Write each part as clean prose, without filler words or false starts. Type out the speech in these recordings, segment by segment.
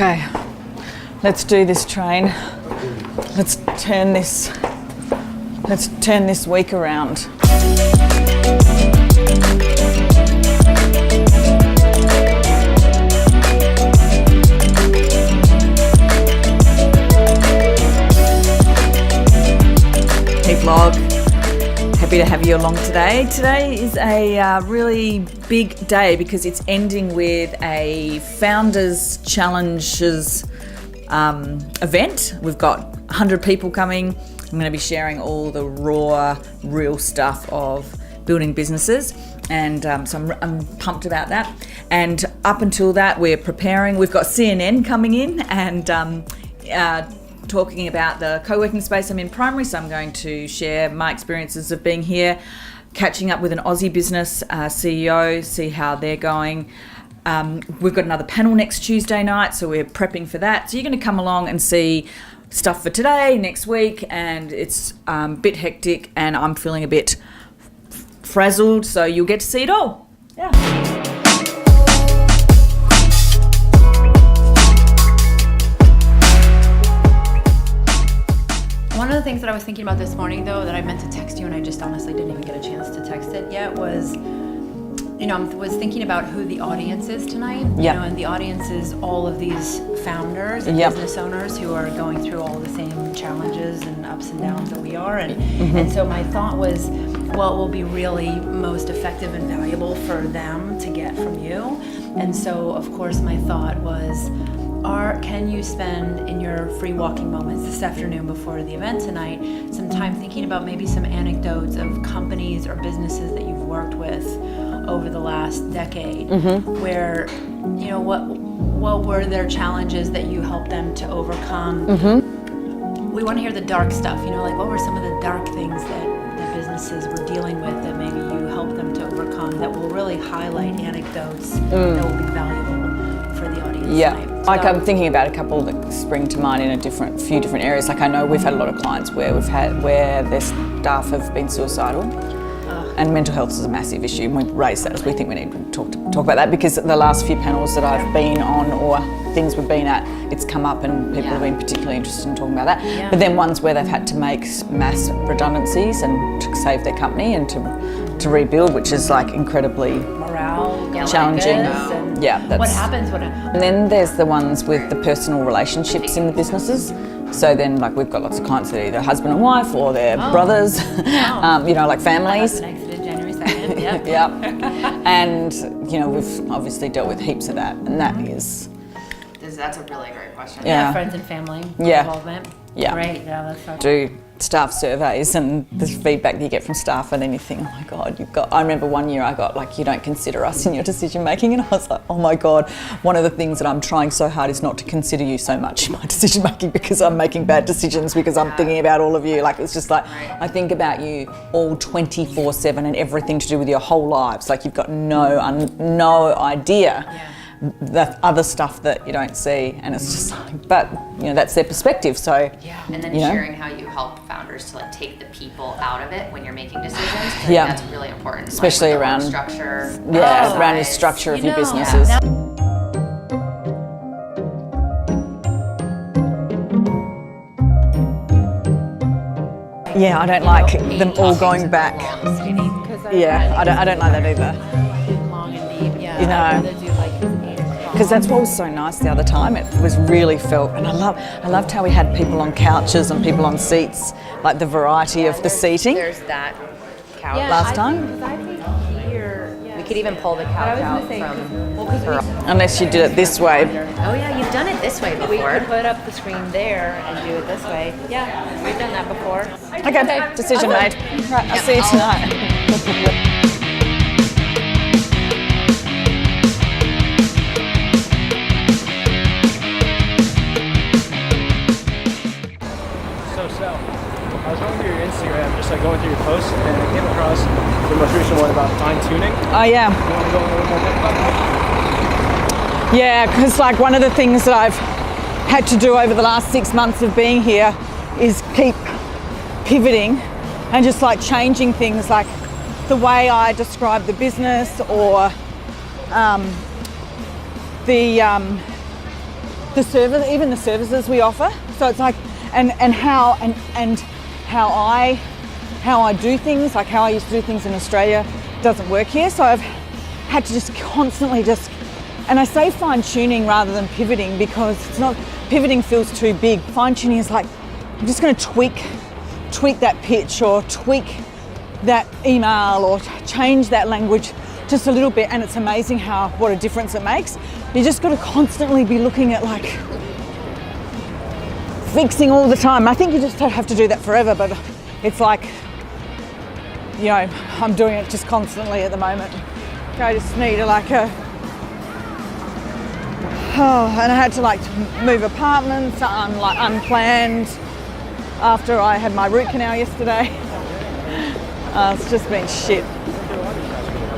Okay, let's do this, train. Let's turn this week around. Hey vlog, happy to have you along today. Today is a really big day because it's ending with a Founders Challenges event. We've got 100 people coming. I'm going to be sharing all the raw, real stuff of building businesses, and so I'm pumped about that. And up until that, we're preparing. We've got CNN coming in and talking about the co-working space I'm in primary, so I'm going to share my experiences of being here, catching up with an Aussie business CEO, see how they're going. We've got another panel next Tuesday night, so we're prepping for that. So you're going to come along and see stuff for today, next week, and it's a bit hectic and I'm feeling a bit frazzled, so you'll get to see it all. Yeah. One of the things that I was thinking about this morning, though, that I meant to text you and I just honestly didn't even get a chance to text it yet was, I was thinking about who the audience is tonight. Yep. And the audience is all of these founders and business owners who are going through all the same challenges and ups and downs that we are. And so my thought was, what will be really most effective and valuable for them to get from you? And so, of course, my thought was, can you spend in your free walking moments this afternoon before the event tonight some time thinking about maybe some anecdotes of companies or businesses that you've worked with over the last decade, where, what were their challenges that you helped them to overcome? We want to hear the dark stuff, like what were some of the dark things that businesses were dealing with that maybe you helped them to overcome, that will really highlight anecdotes that will be valuable for the audience tonight. Like I'm thinking about a couple that spring to mind in a few different areas. Like I know we've had a lot of clients where their staff have been suicidal, and mental health is a massive issue. And we've raised that as we think we need to talk about that, because the last few panels that I've been on or things we've been at, it's come up and people have been particularly interested in talking about that. Yeah. But then ones where they've had to make mass redundancies and to save their company and to rebuild, which is like incredibly challenging. What happens when and then there's the ones with the personal relationships in the businesses. So then, like, we've got lots of clients that are either husband and wife or they're brothers, like families. My husband exited January 2nd. Yeah. And we've obviously dealt with heaps of that, and that's a really great question. Yeah, friends and family involvement. Yeah. Great. Yeah, that's so do staff surveys and the feedback that you get from staff, and then you think, oh my God, I remember one year I got like, you don't consider us in your decision making, and I was like, oh my God, one of the things that I'm trying so hard is not to consider you so much in my decision making, because I'm making bad decisions because I'm thinking about all of you. Like, it's just like, I think about you all 24/7 and everything to do with your whole lives. Like, you've got no idea the other stuff that you don't see, and it's just like, but that's their perspective. So and then sharing how you help founders to take the people out of it when you're making decisions. That's really important, especially around structure. Around your structure of your businesses. I don't like them all going back. I don't like that either. Long and deep. I'd rather do because that's what was so nice the other time. It was really felt, and I loved how we had people on couches and people on seats, like the variety of the seating. There's that couch last time. We could even pull the couch out from. Unless you did it this way. Oh yeah, you've done it this way before. We could put up the screen there and do it this way. Yeah, we've done that before. Okay, decision made. Right, I'll see you tonight. I was going through your Instagram, just going through your posts, and I came across the most recent one about fine tuning. Oh yeah. You want to go a little more about that? Yeah, because one of the things that I've had to do over the last 6 months of being here is keep pivoting and just changing things, like the way I describe the business, or the service, even the services we offer. So it's like, and how I do things, like how I used to do things in Australia doesn't work here. So I've had to just constantly and I say fine tuning rather than pivoting, because it's not, pivoting feels too big. Fine tuning is like, I'm just going to tweak that pitch or tweak that email or change that language just a little bit, and it's amazing what a difference it makes. You just got to constantly be looking at like fixing all the time. I think you just don't have to do that forever, but it's like, you know, I'm doing it just constantly at the moment. I just need and I had to like move apartments, like unplanned, after I had my root canal yesterday. It's just been shit.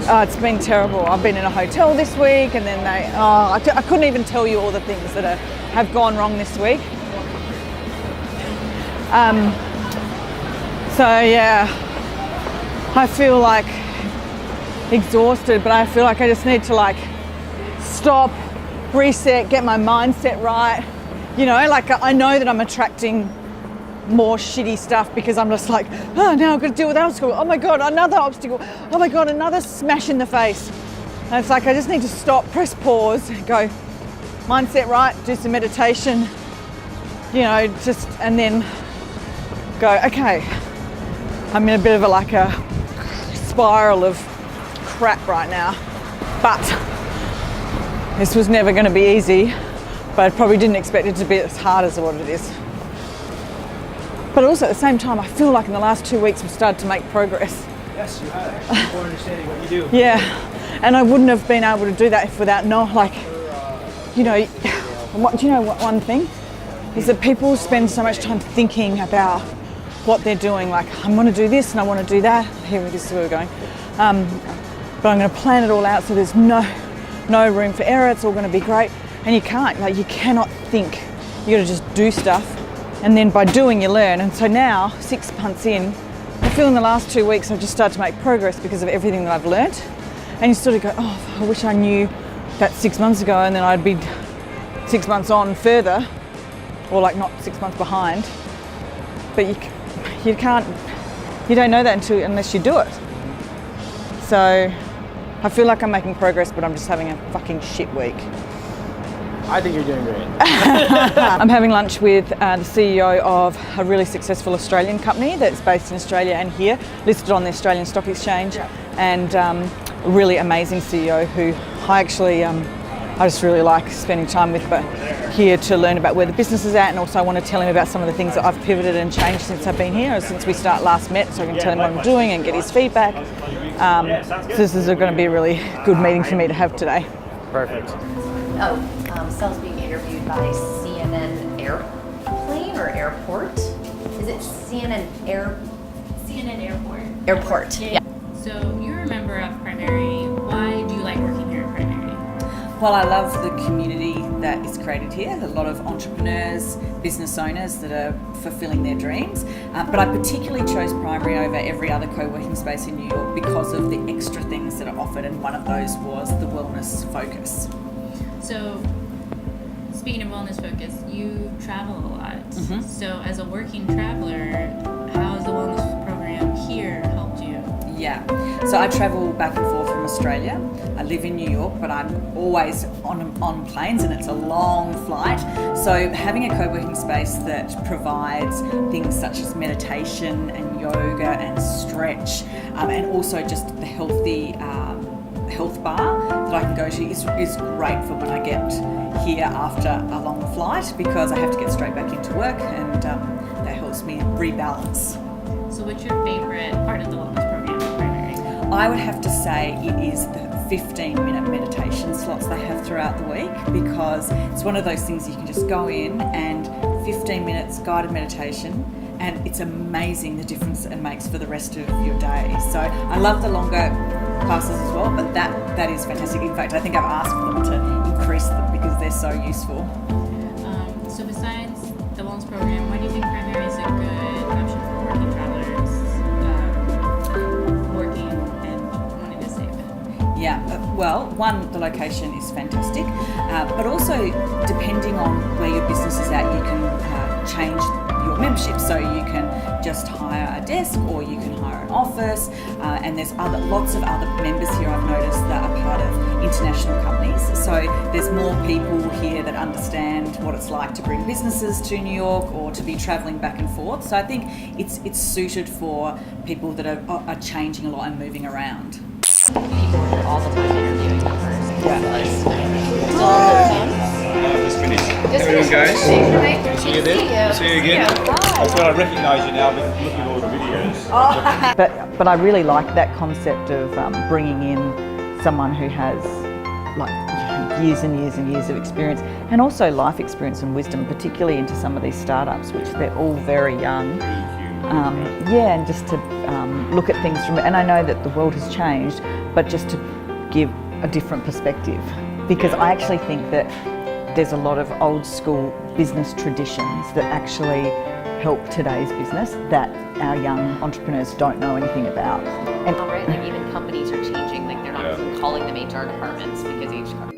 It's been terrible. I've been in a hotel this week, and then I couldn't even tell you all the things that have gone wrong this week. So yeah, I feel like exhausted, but I feel like I just need to like stop, reset, get my mindset right. You know, like I know that I'm attracting more shitty stuff because I'm just like, oh, now I've got to deal with that obstacle. Oh my God, another obstacle. Oh my God, another smash in the face. And it's like, I just need to stop, press pause, go mindset right, do some meditation, you know, and then go, okay, I'm in a bit of a spiral of crap right now. But this was never going to be easy, but I probably didn't expect it to be as hard as what it is. But also at the same time, I feel like in the last 2 weeks we've started to make progress. Yes, you have. More understanding what you do. Yeah, and I wouldn't have been able to do that without you know, do you know what one thing? Is that people spend so much time thinking about what they're doing, like, I'm going to do this and I want to do that. Here, this is where we're going. But I'm going to plan it all out so there's no room for error, it's all going to be great. And you can't, like, you cannot think. You got to just do stuff. And then by doing, you learn. And so now, 6 months in, I feel in the last 2 weeks I've just started to make progress because of everything that I've learned. And you sort of go, oh, I wish I knew that 6 months ago, and then I'd be 6 months on further, or like not 6 months behind. But you don't know that unless you do it. So I feel like I'm making progress, but I'm just having a fucking shit week. I think you're doing great. I'm having lunch with the CEO of a really successful Australian company that's based in Australia and here, listed on the Australian Stock Exchange, and a really amazing CEO who I just really like spending time with, but here to learn about where the business is at, and also I want to tell him about some of the things that I've pivoted and changed since I've been here, or since we last met, so I can tell him what I'm doing and get his feedback. So this is going to be a really good meeting for me to have today. Perfect. Sal's being interviewed by CNN Airplane or Airport. Is it CNN Airport? Airport. Yeah. So you're a member of Primary. Why do you like working here at Primary? Well, I love the community that is created here. A lot of entrepreneurs, business owners that are fulfilling their dreams. But I particularly chose Primary over every other co-working space in New York because of the extra things that are offered, and one of those was the wellness focus. So, speaking of wellness focus, you travel a lot. Mm-hmm. So, as a working traveler, how has the wellness program here helped you? Yeah. So I travel back and forth from Australia. I live in New York, but I'm always on planes, and it's a long flight. So having a co-working space that provides things such as meditation and yoga and stretch, and also just the healthy health bar that I can go to is great for when I get here after a long flight, because I have to get straight back into work, and that helps me rebalance. So what's your favorite part of the wellness program at Primary? I would have to say it is the 15-minute meditation slots they have throughout the week, because it's one of those things you can just go in and 15 minutes guided meditation, and it's amazing the difference it makes for the rest of your day. So I love the longer classes as well, but that is fantastic. In fact, I think I've asked them to increase them because they're so useful. So besides the wellness program, why do you think Primary is a good option for working travelers working and wanting to save it? Yeah, well. One, the location is fantastic, but also depending on where your business is at, you can change your membership. So you can just hire a desk, or you can hire an office, and there's lots of other members here I've noticed that are part of international companies. So there's more people here that understand what it's like to bring businesses to New York or to be travelling back and forth. So I think it's suited for people that are changing a lot and moving around. People are all the time interviewing me first. Just finished. Just How are you guys? Nice See you then. See you again. I thought I recognise you now, but look at all the videos. But I really like that concept of bringing in someone who has years and years and years of experience, and also life experience and wisdom, particularly into some of these startups, which they're all very young. And just to look at things from, and I know that the world has changed, but just to give a different perspective, because I actually think that there's a lot of old school business traditions that actually help today's business that our young entrepreneurs don't know anything about. And right, like even companies are changing, like they're not even calling them HR departments because HR.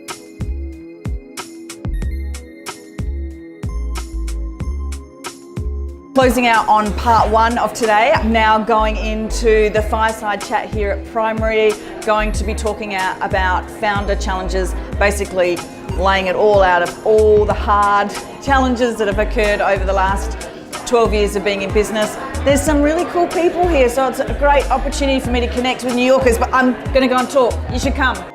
Closing out on part one of today, I'm now going into the fireside chat here at Primary, going to be talking about founder challenges, basically laying it all out of all the hard challenges that have occurred over the last 12 years of being in business. There's some really cool people here, so it's a great opportunity for me to connect with New Yorkers, but I'm going to go and talk. You should come.